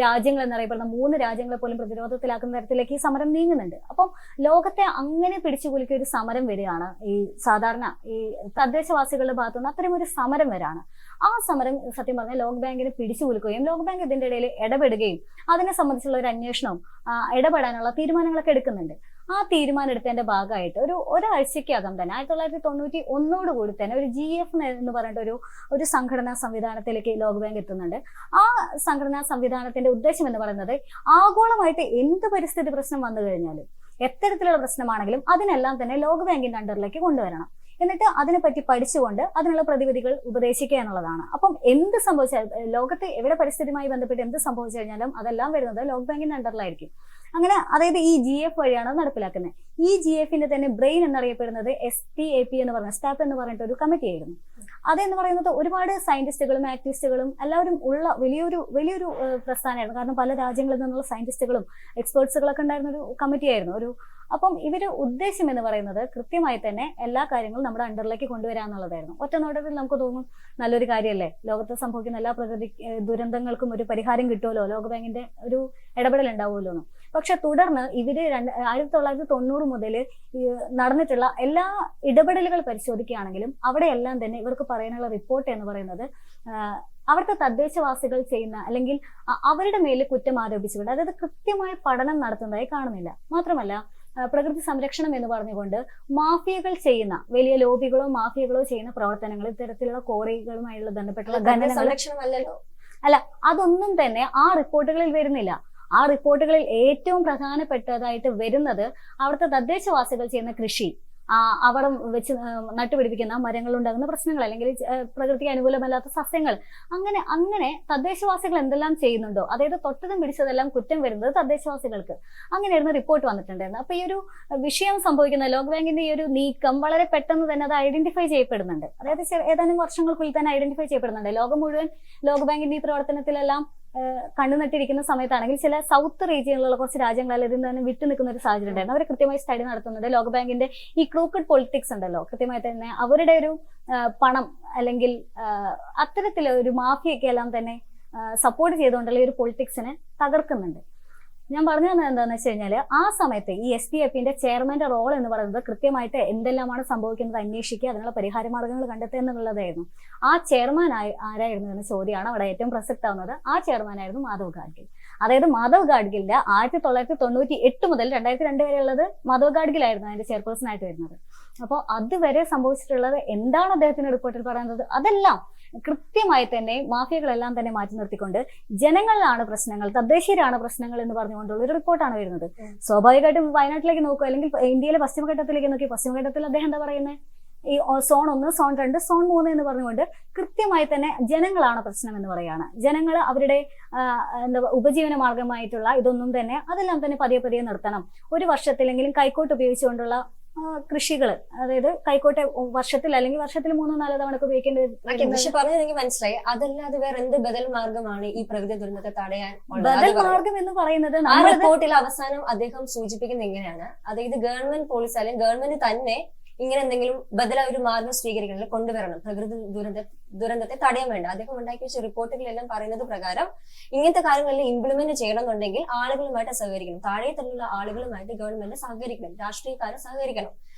രാജ്യങ്ങൾ എന്നറിയപ്പെടുന്ന 3 രാജ്യങ്ങളെ പോലും പ്രതിരോധത്തിലാക്കുന്ന തരത്തിലേക്ക് ഈ സമരം നീങ്ങുന്നുണ്ട്. അപ്പം ലോകത്തെ അങ്ങനെ പിടിച്ചുകുലുക്കിയ ഒരു സമരം വരികയാണ്. ഈ സാധാരണ ഈ തദ്ദേശവാസികളുടെ ഭാഗത്തുനിന്ന് അത്തരം ഒരു സമരം വരാണ്. ആ സമരം സത്യം പറഞ്ഞാൽ ലോകബാങ്കിനെ പിടിച്ചുകുലുക്കുകയും ലോകബാങ്ക് ഇതിന്റെ ഇടയിൽ ഇടപെടുകയും അതിനെ സംബന്ധിച്ചുള്ള ഒരു അന്വേഷണവും ഇടപെടാനുള്ള തീരുമാനങ്ങളൊക്കെ എടുക്കുന്നുണ്ട്. ആ തീരുമാനം എടുത്തതിന്റെ ഭാഗമായിട്ട് ഒരാഴ്ചക്കകം തന്നെ 1991 കൂടി തന്നെ ഒരു GF എന്ന് പറഞ്ഞിട്ട് ഒരു സംഘടനാ സംവിധാനത്തിലേക്ക് ലോകബാങ്ക് എത്തുന്നുണ്ട്. ആ സംഘടനാ സംവിധാനത്തിന്റെ ഉദ്ദേശം എന്ന് പറയുന്നത് ആഗോളമായിട്ട് എന്ത് പരിസ്ഥിതി പ്രശ്നം വന്നു കഴിഞ്ഞാലും എത്തരത്തിലുള്ള പ്രശ്നമാണെങ്കിലും അതിനെല്ലാം തന്നെ ലോകബാങ്കിന്റെ അണ്ടറിലേക്ക് കൊണ്ടുവരണം. എന്നിട്ട് അതിനെപ്പറ്റി പഠിച്ചുകൊണ്ട് അതിനുള്ള പ്രതിവിധികൾ ഉപദേശിക്കുക എന്നുള്ളതാണ്. അപ്പം എന്ത് സംഭവിച്ചാൽ ലോകത്ത് എവിടെ പരിസ്ഥിതിയുമായി ബന്ധപ്പെട്ട് എന്ത് സംഭവിച്ചു കഴിഞ്ഞാലും അതെല്ലാം വരുന്നത് ലോകബാങ്കിന്റെ അണ്ടറിലായിരിക്കും. അങ്ങനെ അതായത് ഈ GF വഴിയാണ് നടപ്പിലാക്കുന്നത്. ഈ GFന്റെ തന്നെ ബ്രെയിൻ എന്നറിയപ്പെടുന്നത് STAP എന്ന് പറഞ്ഞ സ്റ്റാപ്പ് എന്ന് പറഞ്ഞിട്ട് ഒരു കമ്മിറ്റി ആയിരുന്നു. അതെന്ന് പറയുന്നത് ഒരുപാട് സയന്റിസ്റ്റുകളും ആക്ടിവിസ്റ്റുകളും എല്ലാവരും ഉള്ള വലിയൊരു പ്രസ്ഥാനമായിരുന്നു. കാരണം പല രാജ്യങ്ങളിൽ നിന്നുള്ള സയന്റിസ്റ്റുകളും എക്സ്പേർട്സുകളൊക്കെ ഉണ്ടായിരുന്ന ഒരു കമ്മിറ്റി ആയിരുന്നു. അപ്പം ഇവര് ഉദ്ദേശം എന്ന് പറയുന്നത് കൃത്യമായി തന്നെ എല്ലാ കാര്യങ്ങളും നമ്മുടെ അണ്ടറിലേക്ക് കൊണ്ടുവരാന്നുള്ളതായിരുന്നു. ഒറ്റ നോട്ടത്തിൽ നമുക്ക് തോന്നും നല്ലൊരു കാര്യമല്ലേ, ലോകത്ത് സംഭവിക്കുന്ന എല്ലാ പ്രകൃതി ദുരന്തങ്ങൾക്കും ഒരു പരിഹാരം കിട്ടുമല്ലോ, ലോകബാങ്കിന്റെ ഒരു ഇടപെടൽ ഉണ്ടാവുമല്ലോ എന്ന്. പക്ഷെ തുടർന്ന് ഇവര് 1990 മുതൽ നടന്നിട്ടുള്ള എല്ലാ ഇടപെടലുകൾ പരിശോധിക്കുകയാണെങ്കിലും അവിടെയെല്ലാം തന്നെ ഇവർക്ക് പറയാനുള്ള റിപ്പോർട്ട് എന്ന് പറയുന്നത് അവിടുത്തെ തദ്ദേശവാസികൾ ചെയ്യുന്ന അല്ലെങ്കിൽ അവരുടെ മേലിൽ കുറ്റം ആരോപിച്ചുകൊണ്ട് അതായത് കൃത്യമായ പഠനം നടത്തുന്നതായി കാണുന്നില്ല. മാത്രമല്ല പ്രകൃതി സംരക്ഷണം എന്ന് പറഞ്ഞുകൊണ്ട് മാഫിയകൾ ചെയ്യുന്ന വലിയ ലോബികളോ മാഫിയകളോ ചെയ്യുന്ന പ്രവർത്തനങ്ങൾ ഇത്തരത്തിലുള്ള കോറികളുമായുള്ള ബന്ധപ്പെട്ടുള്ള അല്ല, അതൊന്നും തന്നെ ആ റിപ്പോർട്ടുകളിൽ വരുന്നില്ല. ആ റിപ്പോർട്ടുകളിൽ ഏറ്റവും പ്രധാനപ്പെട്ടതായിട്ട് വരുന്നത് അവിടുത്തെ തദ്ദേശവാസികൾ ചെയ്യുന്ന കൃഷി, അവിടെ വെച്ച് നട്ടുപിടിപ്പിക്കുന്ന മരങ്ങളുണ്ടാകുന്ന പ്രശ്നങ്ങൾ അല്ലെങ്കിൽ പ്രകൃതിക്ക് അനുകൂലമല്ലാത്ത സസ്യങ്ങൾ, അങ്ങനെ തദ്ദേശവാസികൾ എന്തെല്ലാം ചെയ്യുന്നുണ്ടോ അതായത് തൊട്ടതും പിടിച്ചതെല്ലാം കുറ്റം വരുന്നത് തദ്ദേശവാസികൾക്ക്. അങ്ങനെയായിരുന്നു റിപ്പോർട്ട് വന്നിട്ടുണ്ടായിരുന്നത്. അപ്പൊ ഈ ഒരു വിഷയം സംഭവിക്കുന്ന ലോകബാങ്കിന്റെ ഈ ഒരു നീക്കം വളരെ പെട്ടെന്ന് തന്നെ അത് ഐഡന്റിഫൈ ചെയ്യപ്പെടുന്നുണ്ട്. അതായത് ഏതാനും വർഷങ്ങൾക്കുള്ളിൽ തന്നെ ഐഡന്റിഫൈ ചെയ്യപ്പെടുന്നുണ്ട്. ലോകം മുഴുവൻ ലോകബാങ്കിന്റെ ഈ പ്രവർത്തനത്തിലെല്ലാം കണ്ടുനട്ടിരിക്കുന്ന സമയത്താണെങ്കിൽ ചില സൗത്ത് റീജിയനിലുള്ള കുറച്ച് രാജ്യങ്ങളിൽ ഇതിൽ നിന്ന് വിട്ടു നിൽക്കുന്ന ഒരു സാഹചര്യം ഉണ്ടായിരുന്നു. അവർ കൃത്യമായി സ്റ്റഡി നടത്തുന്നുണ്ട്. ലോകബാങ്കിന്റെ ഈ ക്രൂക്കഡ് പൊളിറ്റിക്സ് ഉണ്ടല്ലോ, കൃത്യമായി തന്നെ അവരുടെ ഒരു പണം അല്ലെങ്കിൽ അത്തരത്തിലുള്ള ഒരു മാഫിയൊക്കെ എല്ലാം തന്നെ സപ്പോർട്ട് ചെയ്തുകൊണ്ടുള്ള ഒരു പൊളിറ്റിക്സിനെ തകർക്കുന്നുണ്ട്. ഞാൻ പറഞ്ഞു തന്നത് എന്താണെന്ന് വെച്ച് കഴിഞ്ഞാൽ ആ സമയത്ത് ഈ STAPന്റെ ചെയർമാന്റെ റോൾ എന്ന് പറയുന്നത് കൃത്യമായിട്ട് എന്തെല്ലാമാണ് സംഭവിക്കുന്നത് അന്വേഷിക്കുക, അതിനുള്ള പരിഹാര മാർഗങ്ങൾ കണ്ടെത്തുക എന്നുള്ളതായിരുന്നു. ആ ചെയർമാൻ ആരായിരുന്നു എന്ന ചോദ്യമാണ് അവിടെ ഏറ്റവും പ്രസക്തമാവുന്നത്. ആ ചെയർമാനായിരുന്നു മാധവ് ഗാഡ്ഗിൽ. അതായത് മാധവ് ഗാഡ്ഗിലിന്റെ 1998 മുതൽ 2002 വരെ ഉള്ളത് മാധവ് ഗാഡ്ഗിലായിരുന്നു അതിന്റെ ചെയർപേഴ്സൺ ആയിട്ട് വരുന്നത്. അപ്പോൾ അതുവരെ സംഭവിച്ചിട്ടുള്ളത് എന്താണ് അദ്ദേഹത്തിന്റെ റിപ്പോർട്ടിൽ പറയുന്നത്, അതെല്ലാം കൃത്യമായി തന്നെ മാഫിയകളെല്ലാം തന്നെ മാറ്റി നിർത്തിക്കൊണ്ട് ജനങ്ങളിലാണ് പ്രശ്നങ്ങൾ, തദ്ദേശീയരാണ് പ്രശ്നങ്ങൾ എന്ന് പറഞ്ഞുകൊണ്ടുള്ള ഒരു റിപ്പോർട്ടാണ് വരുന്നത്. സ്വാഭാവികമായിട്ടും വയനാട്ടിലേക്ക് നോക്കുക അല്ലെങ്കിൽ ഇന്ത്യയിലെ പശ്ചിമഘട്ടത്തിലേക്ക് നോക്കി, പശ്ചിമഘട്ടത്തിൽ അദ്ദേഹം എന്താ പറയുന്നത്, ഈ സോൺ 1, സോൺ 2, സോൺ 3 എന്ന് പറഞ്ഞുകൊണ്ട് കൃത്യമായി തന്നെ ജനങ്ങളാണ് പ്രശ്നം എന്ന് പറയാണ്. ജനങ്ങൾ അവരുടെ ഉപജീവന മാർഗമായിട്ടുള്ള ഇതൊന്നും തന്നെ അതെല്ലാം തന്നെ പതിയെ നിർത്തണം. ഒരു വർഷത്തിലെങ്കിലും കൈക്കോട്ട് ഉപയോഗിച്ചുകൊണ്ടുള്ള കൃഷികൾ, അതായത് കൈക്കോട്ടെ വർഷത്തിൽ അല്ലെങ്കിൽ വർഷത്തിൽ 3-4 തവണ ഉപയോഗിക്കേണ്ടത്. പക്ഷെ പറഞ്ഞത് എനിക്ക് മനസ്സിലായി. അതല്ലാതെ വേറെ എന്ത് ബദൽ മാർഗമാണ് ഈ പ്രകൃതി ദുരന്തത്തെ തടയാൻ? ബദൽ മാർഗം എന്ന് പറയുന്നത് റിപ്പോർട്ടിൽ അവസാനം അദ്ദേഹം സൂചിപ്പിക്കുന്നത് എങ്ങനെയാണ്, അതായത് ഗവൺമെന്റ് പോളിസി അല്ലെങ്കിൽ ഗവൺമെന്റ് തന്നെ ഇങ്ങനെ എന്തെങ്കിലും ബദലായ ഒരു മാർഗം സ്വീകരിക്കണം, കൊണ്ടുവരണം, പ്രകൃതി ദുരന്തത്തെ തടയാൻ വേണ്ട. അദ്ദേഹം ഉണ്ടാക്കി വെച്ച റിപ്പോർട്ടുകളിലെല്ലാം പറയുന്നത് പ്രകാരം ഇങ്ങനത്തെ കാര്യങ്ങളെല്ലാം ഇംപ്ലിമെന്റ് ചെയ്യണമെന്നുണ്ടെങ്കിൽ ആളുകളുമായിട്ട് സഹകരിക്കണം, താഴെ തന്നെയുള്ള ആളുകളുമായിട്ട് ഗവൺമെന്റ് സഹകരിക്കണം, രാഷ്ട്രീയക്കാരെ സഹകരിക്കണം.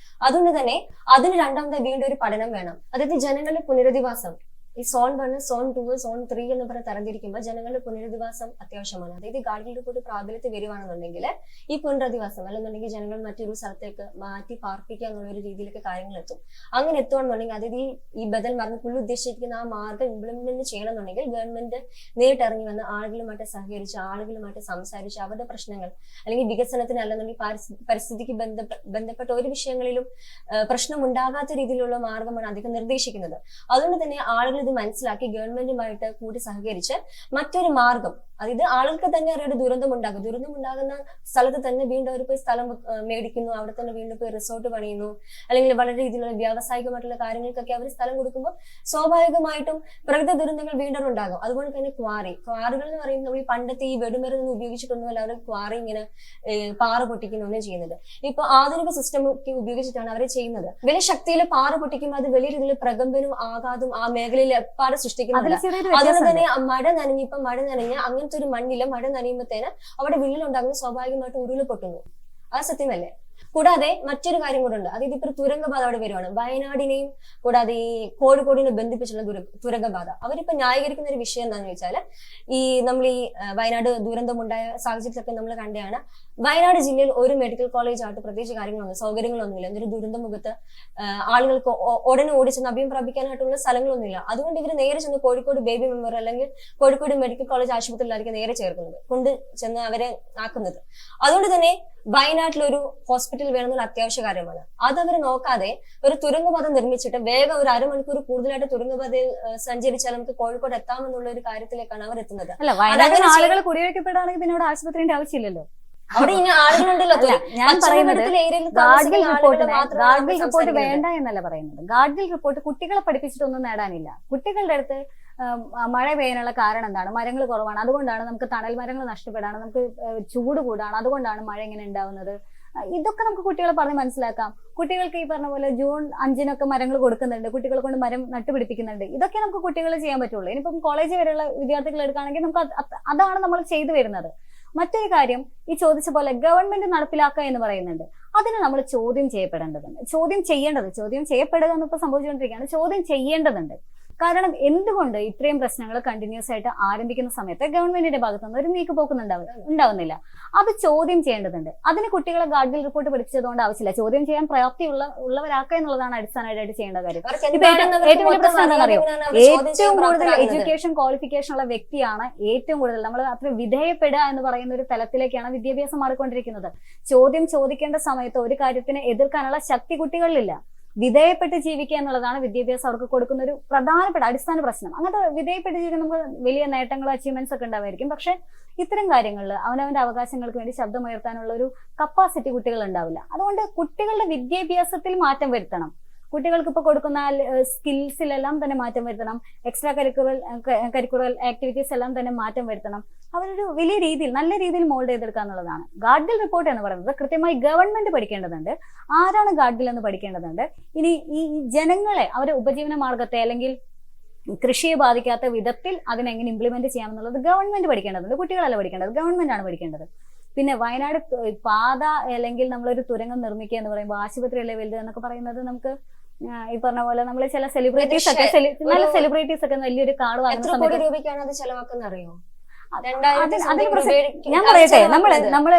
അതുകൊണ്ട് തന്നെ അതിന് രണ്ടാമത്തെ വീണ്ടും ഒരു പഠനം വേണം. അതായത് ജനങ്ങളുടെ പുനരധിവാസം, ഈ സോൺ 1, സോൺ 2, സോൺ 3 എന്ന് പറഞ്ഞ് തരംതിരിക്കുമ്പോൾ ജനങ്ങളുടെ പുനരധിവാസം അത്യാവശ്യമാണ്. അതായത് ഗാഡ്ഗിൽ റിപ്പോർട്ട് പ്രാബല്യത്തിൽ വരുവാണെന്നുണ്ടെങ്കിൽ ഈ പുനരധിവാസം അല്ലെന്നുണ്ടെങ്കിൽ ജനങ്ങൾ മറ്റൊരു സ്ഥലത്തേക്ക് മാറ്റി പാർപ്പിക്കുക എന്നുള്ള ഒരു രീതിയിലേക്ക് കാര്യങ്ങൾ എത്തും. അങ്ങനെ എത്തുകയാണെന്നുണ്ടെങ്കിൽ അതായത് ഈ ബദൽ മാർഗം പുള്ളി ഉദ്ദേശിക്കുന്ന ആ മാർഗം ഇംപ്ലിമെന്റ് ചെയ്യണമെന്നുണ്ടെങ്കിൽ ഗവൺമെന്റ് നേരിട്ടിറങ്ങി വന്ന് ആളുകളുമായിട്ട് സഹകരിച്ച് ആളുകളുമായിട്ട് സംസാരിച്ച് അവരുടെ പ്രശ്നങ്ങൾ അല്ലെങ്കിൽ വികസനത്തിന് അല്ലെന്നുണ്ടെങ്കിൽ പരിസ്ഥിതിക്ക് ബന്ധപ്പെട്ട ഒരു വിഷയങ്ങളിലും പ്രശ്നം ഉണ്ടാകാത്ത രീതിയിലുള്ള മാർഗമാണ് അദ്ദേഹം നിർദ്ദേശിക്കുന്നത്. അതുകൊണ്ട് തന്നെ ആളുകൾ ഇത് മനസ്സിലാക്കി ഗവൺമെന്റുമായിട്ട് കൂടി സഹകരിച്ച് മറ്റൊരു മാർഗം, അതായത് ആളുകൾക്ക് തന്നെ അറിയാതെ ദുരന്തം ഉണ്ടാകുന്ന സ്ഥലത്ത് തന്നെ വീണ്ടും അവർ പോയി സ്ഥലം മേടിക്കുന്നു, അവിടെ തന്നെ വീണ്ടും പോയി റിസോർട്ട് പണിയുന്നു, അല്ലെങ്കിൽ വളരെ രീതിയിലുള്ള വ്യാവസായികമായിട്ടുള്ള കാര്യങ്ങൾക്കൊക്കെ അവർ സ്ഥലം കൊടുക്കുമ്പോൾ സ്വാഭാവികമായിട്ടും പ്രകൃതി ദുരന്തങ്ങൾ വീണ്ടും ഉണ്ടാകും. അതുകൊണ്ട് തന്നെ ക്വാറികൾ എന്ന് പറയുമ്പോൾ നമ്മൾ ഈ പണ്ടത്തെ ഈ വെടിമരുന്ന് ഉപയോഗിച്ചിട്ടൊന്നുമല്ല അവർ ക്വാറി ഇങ്ങനെ പാറ പൊട്ടിക്കുന്നൊന്നും ചെയ്യുന്നത്. ഇപ്പൊ ആധുനിക സിസ്റ്റം ഒക്കെ ഉപയോഗിച്ചിട്ടാണ് അവരെ ചെയ്യുന്നത്. വലിയ ശക്തിയിൽ പാറ പൊട്ടിക്കുമ്പോൾ അത് വലിയ രീതിയിൽ പ്രകമ്പനും ആഘാതം ആ മേഖലയിൽ എപ്പാട് സൃഷ്ടിക്കുന്നില്ല. അതുകൊണ്ട് തന്നെ മഴ നനഞ്ഞ് അങ്ങനത്തെ ഒരു മണ്ണില് മഴ നനയുമ്പോഴത്തേന് അവിടെ വിള്ളിലുണ്ടാകുന്ന സ്വാഭാവികമായിട്ട് ഉരുള് പൊട്ടുന്നു. അത് സത്യമല്ലേ? കൂടാതെ മറ്റൊരു കാര്യം കൂടെ ഉണ്ട്. അതായത് ഇപ്പൊ തുരങ്കപാത അവിടെ വരുവാണ്. വയനാടിനെയും കൂടാതെ ഈ കോഴിക്കോടിനെ ബന്ധിപ്പിച്ചുള്ള തുരങ്കപാത അവരിപ്പോ ന്യായീകരിക്കുന്ന ഒരു വിഷയം എന്താണെന്ന് വെച്ചാല് നമ്മൾ ഈ വയനാട് ദുരന്തമുണ്ടായ സാഹചര്യത്തിലൊക്കെ നമ്മൾ കണ്ടാണ് വയനാട് ജില്ലയിൽ ഒരു മെഡിക്കൽ കോളേജ് ആയിട്ട് പ്രത്യേകിച്ച് സൗകര്യങ്ങളൊന്നുമില്ല. എന്തൊരു ദുരന്തമുഖത്ത് ആളുകൾക്ക് ഉടനെ ഓടിച്ചെന്ന് അഭയം പ്രാപിക്കാനായിട്ടുള്ള സ്ഥലങ്ങളൊന്നുമില്ല. അതുകൊണ്ട് ഇവർ നേരെ ചെന്ന് കോഴിക്കോട് ബേബി മെമ്മോറിയൽ അല്ലെങ്കിൽ കോഴിക്കോട് മെഡിക്കൽ കോളേജ് ആശുപത്രിയിലായിരിക്കും നേരെ ചേർക്കുന്നത്, കൊണ്ട് ചെന്ന് അവരെ ആക്കുന്നത്. അതുകൊണ്ട് തന്നെ വയനാട്ടിലൊരു ഹോസ്പിറ്റൽ വേണമെന്നുള്ള അത്യാവശ്യ കാര്യമാണ്. അതവർ നോക്കാതെ ഒരു തുരങ്കപാത നിർമ്മിച്ചിട്ട് വേഗം ഒരു അരമണിക്കൂർ കൂടുതലായിട്ട് തുരങ്കപാതയിൽ സഞ്ചരിച്ചാൽ നമുക്ക് കോഴിക്കോട് എത്താമെന്നുള്ള ഒരു കാര്യത്തിലേക്കാണ് അവർ എത്തുന്നത്. അല്ല, വയനാട്ടിൽ ആളുകൾ കുടിയൊഴിക്കപ്പെടുകയാണെങ്കിൽ പിന്നെ അവിടെ ആശുപത്രിന്റെ ആവശ്യമില്ലല്ലോ. അവിടെ ഇങ്ങനെ ആളുകളുണ്ടല്ലോ. ഞാൻ പറയുന്നത് ഗാഡ്ഗിൽ റിപ്പോർട്ട് വേണ്ട എന്നല്ല പറയുന്നത്. ഗാഡ്ഗിൽ റിപ്പോർട്ട് കുട്ടികളെ പഠിപ്പിച്ചിട്ടൊന്നും നേടാനില്ല. കുട്ടികളുടെ അടുത്ത് മഴ പെയ്യാനുള്ള കാരണം എന്താണ്? മരങ്ങൾ കുറവാണ്, അതുകൊണ്ടാണ് നമുക്ക് തണൽ മരങ്ങൾ നഷ്ടപ്പെടാണ്, നമുക്ക് ചൂട് കൂടാണ്, അതുകൊണ്ടാണ് മഴ ഇങ്ങനെ ഉണ്ടാവുന്നത്. ഇതൊക്കെ നമുക്ക് കുട്ടികളെ പറഞ്ഞ് മനസ്സിലാക്കാം. കുട്ടികൾക്ക് ഈ പറഞ്ഞ പോലെ ജൂൺ 5-നൊക്കെ മരങ്ങൾ കൊടുക്കുന്നുണ്ട്, കുട്ടികളെ കൊണ്ട് മരം നട്ടുപിടിപ്പിക്കുന്നുണ്ട്. ഇതൊക്കെ നമുക്ക് കുട്ടികൾ ചെയ്യാൻ പറ്റുള്ളൂ. ഇനിയിപ്പം കോളേജ് വരെയുള്ള വിദ്യാർത്ഥികൾ എടുക്കുകയാണെങ്കിൽ നമുക്ക് അതാണ് നമ്മൾ ചെയ്തു വരുന്നത്. മറ്റൊരു കാര്യം, ഈ ചോദിച്ച പോലെ ഗവൺമെന്റ് നടപ്പിലാക്കുക എന്ന് പറയുന്നുണ്ട്. അതിന് നമ്മൾ ചോദ്യം ചെയ്യപ്പെടേണ്ടതുണ്ട്. ചോദ്യം ചെയ്യപ്പെടുക എന്നിപ്പോ സംഭവിച്ചുകൊണ്ടിരിക്കുകയാണ്. ചോദ്യം ചെയ്യേണ്ടതുണ്ട്. കാരണം എന്തുകൊണ്ട് ഇത്രയും പ്രശ്നങ്ങൾ കണ്ടിന്യൂസ് ആയിട്ട് ആരംഭിക്കുന്ന സമയത്ത് ഗവൺമെന്റിന്റെ ഭാഗത്തുനിന്ന് ഒരു ഉണ്ടാവുന്നില്ല? അത് ചോദ്യം ചെയ്യേണ്ടതുണ്ട്. അതിന് കുട്ടികളെ ഗാഡ്ഗിൽ റിപ്പോർട്ട് പഠിപ്പിച്ചതുകൊണ്ട് ആവശ്യമില്ല. ചോദ്യം ചെയ്യാൻ പ്രാപ്തിയുള്ളവരാക്കുക എന്നുള്ളതാണ് അടിസ്ഥാനമായിട്ട് ചെയ്യേണ്ട കാര്യം. ഏറ്റവും വലിയ പ്രശ്നം എന്താണെന്നറിയോ? ഏറ്റവും കൂടുതൽ എഡ്യൂക്കേഷൻ ക്വാളിഫിക്കേഷൻ ഉള്ള വ്യക്തിയാണ് ഏറ്റവും കൂടുതൽ നമ്മൾ അത്ര വിധേയപ്പെടുക എന്ന് പറയുന്ന ഒരു തലത്തിലേക്കാണ് വിദ്യാഭ്യാസം മാറിക്കൊണ്ടിരിക്കുന്നത്. ചോദ്യം ചോദിക്കേണ്ട സമയത്ത് ഒരു കാര്യത്തിന് എതിർക്കാനുള്ള ശക്തി കുട്ടികളിലില്ല. വിധേയപ്പെട്ട് ജീവിക്കുക എന്നുള്ളതാണ് വിദ്യാഭ്യാസം അവർക്ക് കൊടുക്കുന്ന ഒരു പ്രധാനപ്പെട്ട അടിസ്ഥാന പ്രശ്നം. അങ്ങനത്തെ വിധേയപ്പെട്ട് ജീവിക്കാൻ നമുക്ക് വലിയ നേട്ടങ്ങളോ അച്ചീവ്മെന്റ്സ് ഒക്കെ ഉണ്ടാവായിരിക്കും. പക്ഷെ ഇത്തരം കാര്യങ്ങളിൽ അവനവന്റെ അവകാശങ്ങൾക്ക് വേണ്ടി ശബ്ദമുയർത്താനുള്ള ഒരു കപ്പാസിറ്റി കുട്ടികൾ ഉണ്ടാവില്ല. അതുകൊണ്ട് കുട്ടികളുടെ വിദ്യാഭ്യാസത്തിൽ മാറ്റം വരുത്തണം. കുട്ടികൾക്ക് ഇപ്പോൾ കൊടുക്കുന്ന സ്കിൽസിലെല്ലാം തന്നെ മാറ്റം വരുത്തണം. എക്സ്ട്രാ കരിക്കുലർ ആക്ടിവിറ്റീസ് എല്ലാം തന്നെ മാറ്റം വരുത്തണം. അവരൊരു വലിയ രീതിയിൽ നല്ല രീതിയിൽ മോൾഡ് ചെയ്തെടുക്കുക എന്നുള്ളതാണ് ഗാഡ്ഗിൽ റിപ്പോർട്ട് എന്ന് പറയുന്നത്. കൃത്യമായി ഗവൺമെന്റ് പഠിക്കേണ്ടതുണ്ട്. ആരാണ് ഗാഡ്ഗിൽ എന്ന് പഠിക്കേണ്ടതുണ്ട്. ഇനി ഈ ജനങ്ങളെ അവരുടെ ഉപജീവന മാർഗത്തെ അല്ലെങ്കിൽ കൃഷിയെ ബാധിക്കാത്ത വിധത്തിൽ അതിനെങ്ങനെ ഇംപ്ലിമെന്റ് ചെയ്യാമെന്നുള്ളത് ഗവൺമെന്റ് പഠിക്കേണ്ടതുണ്ട്. കുട്ടികളല്ല പഠിക്കേണ്ടത്, ഗവൺമെന്റ് ആണ് പഠിക്കേണ്ടത്. പിന്നെ വയനാട് പാത അല്ലെങ്കിൽ നമ്മളൊരു തുരങ്കം നിർമ്മിക്കുക എന്ന് പറയുമ്പോൾ ആശുപത്രിയല്ലേ വലുത് എന്നൊക്കെ പറയുന്നത് നമുക്ക് ഈ പറഞ്ഞ പോലെ നമ്മൾ ചില സെലിബ്രിറ്റീസ് ഒക്കെ നല്ല സെലിബ്രിറ്റീസ് ഒക്കെ വലിയൊരു കാർഡ് വാങ്ങുന്ന സമയത്ത് രൂപയ്ക്കാണ് അത് ചെലവാക്കുന്നത് അറിയോ? ഞാൻ പറയട്ടെ, നമ്മള്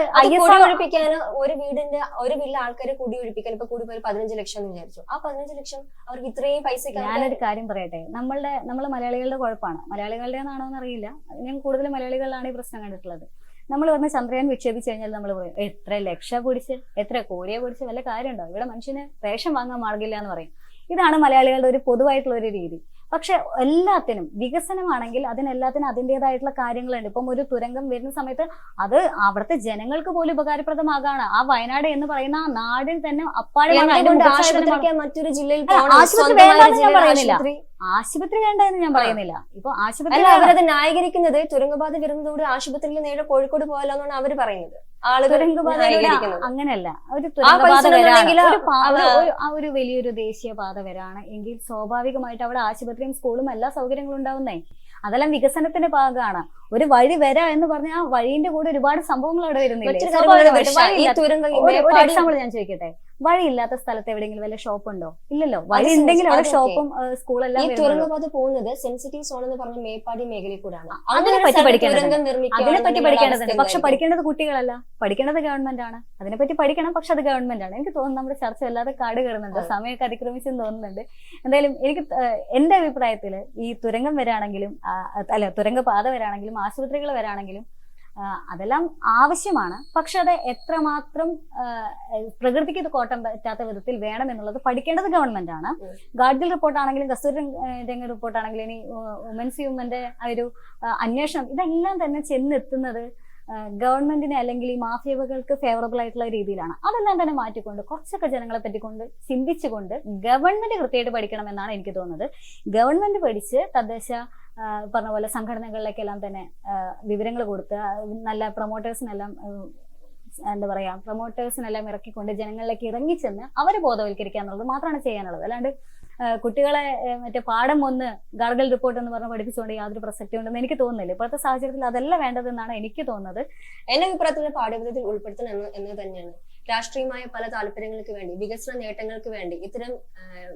ഒരു വീട്ടിലെ ആൾക്കാരെ കുടി ഒഴിപ്പിക്കാൻ ഇപ്പൊ കൂടി പോയി 15 ലക്ഷം എന്ന് വിചാരിച്ചു. ആ 15 ലക്ഷം അവർക്ക് ഇത്രയും പൈസ. ഞാനൊരു കാര്യം പറയട്ടെ, നമ്മള് മലയാളികളുടെ കുഴപ്പമാണ്. മലയാളികളുടെ ആണോ എന്നറിയില്ല, ഞാൻ കൂടുതൽ മലയാളികളിലാണ് ഈ പ്രശ്നം കണ്ടിട്ടുള്ളത്. നമ്മൾ വന്ന് ചന്ദ്രയാൻ വിക്ഷേപിച്ചു കഴിഞ്ഞാൽ നമ്മൾ പറയും എത്ര ലക്ഷം പൊടിച്ച് എത്ര കോടിയെ പൊടിച്ച് വല്ല കാര്യമുണ്ടോ? ഇവിടെ മനുഷ്യന് റേഷൻ വാങ്ങാൻ മാർഗില്ല എന്ന് പറയും. ഇതാണ് മലയാളികളുടെ ഒരു പൊതുവായിട്ടുള്ള ഒരു രീതി. പക്ഷെ എല്ലാത്തിനും വികസനമാണെങ്കിൽ അതിനെല്ലാത്തിനും അതിൻ്റെതായിട്ടുള്ള കാര്യങ്ങളുണ്ട്. ഇപ്പം ഒരു തുരങ്കം വരുന്ന സമയത്ത് അത് അവിടുത്തെ ജനങ്ങൾക്ക് പോലും ഉപകാരപ്രദമാകാണ്. ആ വയനാട് എന്ന് പറയുന്ന ആ നാടിന് തന്നെ അപ്പാടെ മറ്റൊരു ജില്ലയിൽ ആശുപത്രി വേണ്ടെന്ന് ഞാൻ പറയുന്നില്ല. ആശുപത്രി വേണ്ട എന്ന് ഞാൻ പറയുന്നില്ല. ഇപ്പൊ ആശുപത്രി അല്ല, അവരത് ന്യായീകരിക്കുന്നത് തുരങ്കപാത വരുന്നതോടെ ആശുപത്രിയിൽ നേരെ കോഴിക്കോട് പോയല്ലോ എന്നാണ് അവർ പറയുന്നത്. ആളുകൾ ന്യായീകരിക്കുന്നത് അങ്ങനെയല്ല. ഒരു ആ പൈസ തുരങ്കപാത ഉണ്ടെങ്കിൽ ഒരു വലിയൊരു ദേശീയ പാത വരാണ് എങ്കിൽ സ്വാഭാവികമായിട്ട് അവിടെ ആശുപത്രിയും സ്കൂളും എല്ലാ സൗകര്യങ്ങളും ഉണ്ടാവുന്നേ. അതെല്ലാം വികസനത്തിന്റെ ഭാഗമാണ്. ഒരു വഴി വരാ എന്ന് പറഞ്ഞാൽ ആ വഴിന്റെ കൂടെ ഒരുപാട് സംഭവങ്ങൾ അവിടെ വരുന്നില്ലേ. ഒരു എക്സാമ്പിൾ ഞാൻ ചോദിക്കട്ടെ, വഴിയില്ലാത്ത സ്ഥലത്ത് എവിടെയെങ്കിലും വല്ല ഷോപ്പ് ഉണ്ടോ? ഇല്ലല്ലോ. വഴി ഉണ്ടെങ്കിൽ അവിടെ ഷോപ്പും സ്കൂളെല്ലാം. ഈ തുരങ്കപാത പോകുന്നത് സെൻസിറ്റീവ് സോൺ എന്ന് പറഞ്ഞ മേപ്പാടി മേഖലയിൽ കൂടാണ്. അതിനെപ്പറ്റി പഠിക്കേണ്ടതുണ്ട്. പക്ഷെ പഠിക്കേണ്ടത് കുട്ടികളല്ല, പഠിക്കേണ്ടത് ഗവൺമെന്റ് ആണ്. അതിനെപ്പറ്റി പഠിക്കണം, പക്ഷെ അത് ഗവൺമെന്റ് ആണ്. എനിക്ക് തോന്നുന്നു നമ്മുടെ ചർച്ച വല്ലാതെ കാട് കയറുന്നുണ്ട്, സമയമൊക്കെ അതിക്രമിച്ചെന്ന് തോന്നുന്നുണ്ട്. എന്തായാലും എനിക്ക് എന്റെ അഭിപ്രായത്തിൽ ഈ തുരങ്കം വരാണെങ്കിലും തുരങ്കപാത വരാണെങ്കിലും ആശുപത്രികൾ വരാണെങ്കിലും അതെല്ലാം ആവശ്യമാണ്. പക്ഷെ അത് എത്രമാത്രം പ്രകൃതിക്ക് ഇത് കോട്ടം പറ്റാത്ത വിധത്തിൽ വേണം എന്നുള്ളത് പഠിക്കേണ്ടത് ഗവൺമെന്റ് ആണ്. ഗാഡ്ഗിൽ റിപ്പോർട്ടാണെങ്കിലും കസ്തൂരി രംഗ റിപ്പോർട്ടാണെങ്കിലും ഇനി വുമൻസ് ഹ്യൂമന്റെ ആ ഒരു അന്വേഷണം, ഇതെല്ലാം തന്നെ ചെന്നെത്തുന്നത് ഗവൺമെന്റിനെ അല്ലെങ്കിൽ ഈ മാഫിയകൾക്ക് ഫേവറബിൾ ആയിട്ടുള്ള രീതിയിലാണ്. അതെല്ലാം തന്നെ മാറ്റിക്കൊണ്ട് കുറച്ചൊക്കെ ജനങ്ങളെ പറ്റിക്കൊണ്ട് ചിന്തിച്ചുകൊണ്ട് ഗവൺമെന്റ് കൃത്യമായിട്ട് പഠിക്കണം എന്നാണ് എനിക്ക് തോന്നുന്നത്. ഗവൺമെന്റ് പഠിച്ച് തദ്ദേശ പറഞ്ഞ പോലെ സംഘടനകളിലേക്കെല്ലാം തന്നെ വിവരങ്ങൾ കൊടുത്ത് നല്ല പ്രൊമോട്ടേഴ്സിനെല്ലാം പ്രൊമോട്ടേഴ്സിനെല്ലാം ഇറക്കിക്കൊണ്ട് ജനങ്ങളിലേക്ക് ഇറങ്ങിച്ചെന്ന് അവരെ ബോധവൽക്കരിക്കുക എന്നുള്ളത് മാത്രമാണ് ചെയ്യാനുള്ളത്. അല്ലാണ്ട് കുട്ടികളെ മറ്റേ പാഠം ഒന്ന് ഗാർഗൽ റിപ്പോർട്ട് എന്ന് പറഞ്ഞ് പഠിപ്പിച്ചുകൊണ്ട് യാതൊരു പ്രസക്തി ഉണ്ടെന്ന് എനിക്ക് തോന്നുന്നില്ല. ഇപ്പോഴത്തെ സാഹചര്യത്തിൽ അതല്ല വേണ്ടതെന്നാണ് എനിക്ക് തോന്നുന്നത്. എന്റെ അഭിപ്രായത്തിൽ പാഠ്യപദ്ധതിയിൽ ഉൾപ്പെടുത്തണം എന്ന് തന്നെയാണ്. രാഷ്ട്രീയമായ പല താല്പര്യങ്ങൾക്ക് വേണ്ടി, വികസന നേട്ടങ്ങൾക്ക് വേണ്ടി ഇത്തരം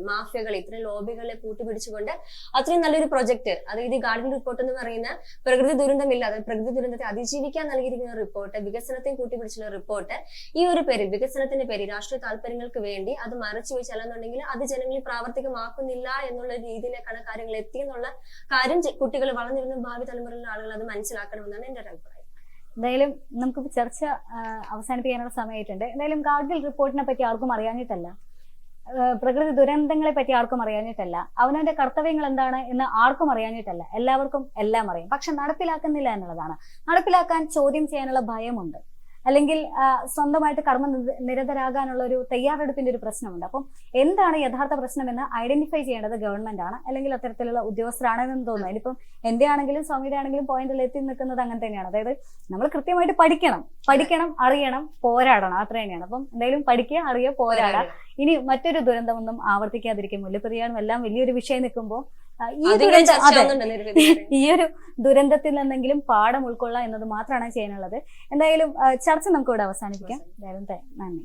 മാഫിയകളെ, ഇത്തരം ലോബികളെ കൂട്ടുപിടിച്ചുകൊണ്ട് അത്രയും നല്ലൊരു പ്രൊജക്ട്, അതായത് ഗാർഗിൽ റിപ്പോർട്ട് എന്ന് പറയുന്ന പ്രകൃതി ദുരന്തമില്ലാതെ പ്രകൃതി ദുരന്തത്തെ അതിജീവിക്കാൻ നൽകിയിരിക്കുന്ന റിപ്പോർട്ട്, വികസനത്തെയും കൂട്ടിപ്പിടിച്ചുള്ള റിപ്പോർട്ട്, ഈ ഒരു പേരിൽ വികസനത്തിന്റെ പേരിൽ രാഷ്ട്രീയ താല്പര്യങ്ങൾക്ക് വേണ്ടി അത് മറച്ചു വെച്ചല്ലെന്നുണ്ടെങ്കിൽ അത് ജനങ്ങളിൽ പ്രാവർത്തികമാക്കുന്നില്ല എന്നുള്ള രീതിയിലേക്കാണ് കാര്യങ്ങൾ എത്തിയെന്നുള്ള കാര്യം കുട്ടികൾ വളർന്നിരുന്ന ഭാവി തലമുറയിലുള്ള ആളുകൾ അത് മനസ്സിലാക്കണമെന്നാണ് എന്റെ ഒരു അഭിപ്രായം. എന്തായാലും നമുക്ക് ചർച്ച അവസാനിപ്പിക്കാനുള്ള സമയമായിട്ടുണ്ട്. എന്തായാലും ഗാഡ്ഗിൽ റിപ്പോർട്ടിനെ പറ്റി ആർക്കും അറിയാഞ്ഞിട്ടല്ല, പ്രകൃതി ദുരന്തങ്ങളെ പറ്റി ആർക്കും അറിയാഞ്ഞിട്ടല്ല, അവനവന്റെ കർത്തവ്യങ്ങൾ എന്താണ് എന്ന് ആർക്കും അറിയാഞ്ഞിട്ടല്ല. എല്ലാവർക്കും എല്ലാം അറിയാം, പക്ഷെ നടപ്പിലാക്കുന്നില്ല എന്നുള്ളതാണ്. നടപ്പിലാക്കാൻ ചോദ്യം ചെയ്യാനുള്ള ഭയമുണ്ട്, അല്ലെങ്കിൽ സ്വന്തമായിട്ട് നിരതരാകാനുള്ള ഒരു തയ്യാറെടുപ്പിന്റെ ഒരു പ്രശ്നമുണ്ട്. അപ്പം എന്താണ് യഥാർത്ഥ പ്രശ്നമെന്ന് ഐഡന്റിഫൈ ചെയ്യേണ്ടത് ഗവൺമെന്റ് ആണ്, അല്ലെങ്കിൽ അത്തരത്തിലുള്ള ഉദ്യോഗസ്ഥരാണെന്ന് തോന്നുന്നു. ഇനിയിപ്പം എന്റെ ആണെങ്കിലും സ്വാമിയുടെ ആണെങ്കിലും പോയിന്റിൽ എത്തി നിൽക്കുന്നത് അങ്ങനെ തന്നെയാണ്. അതായത് നമ്മൾ കൃത്യമായിട്ട് പഠിക്കണം, അറിയണം, പോരാടണം, അത്ര തന്നെയാണ്. അപ്പം എന്തായാലും പഠിക്കുക, അറിയുക, പോരാടുക. ഇനി മറ്റൊരു ദുരന്തമൊന്നും ആവർത്തിക്കാതിരിക്കും. മുല്ലപ്പെരിയാറും എല്ലാം വലിയൊരു വിഷയം നിൽക്കുമ്പോൾ ഈ ഒരു ദുരന്തത്തിൽ നിന്നെങ്കിലും പാഠം ഉൾക്കൊള്ളുക എന്നത് മാത്രമാണ് ചെയ്യാനുള്ളത്. എന്തായാലും ചർച്ച നമുക്ക് ഇവിടെ അവസാനിപ്പിക്കാം. എന്തായാലും നന്ദി.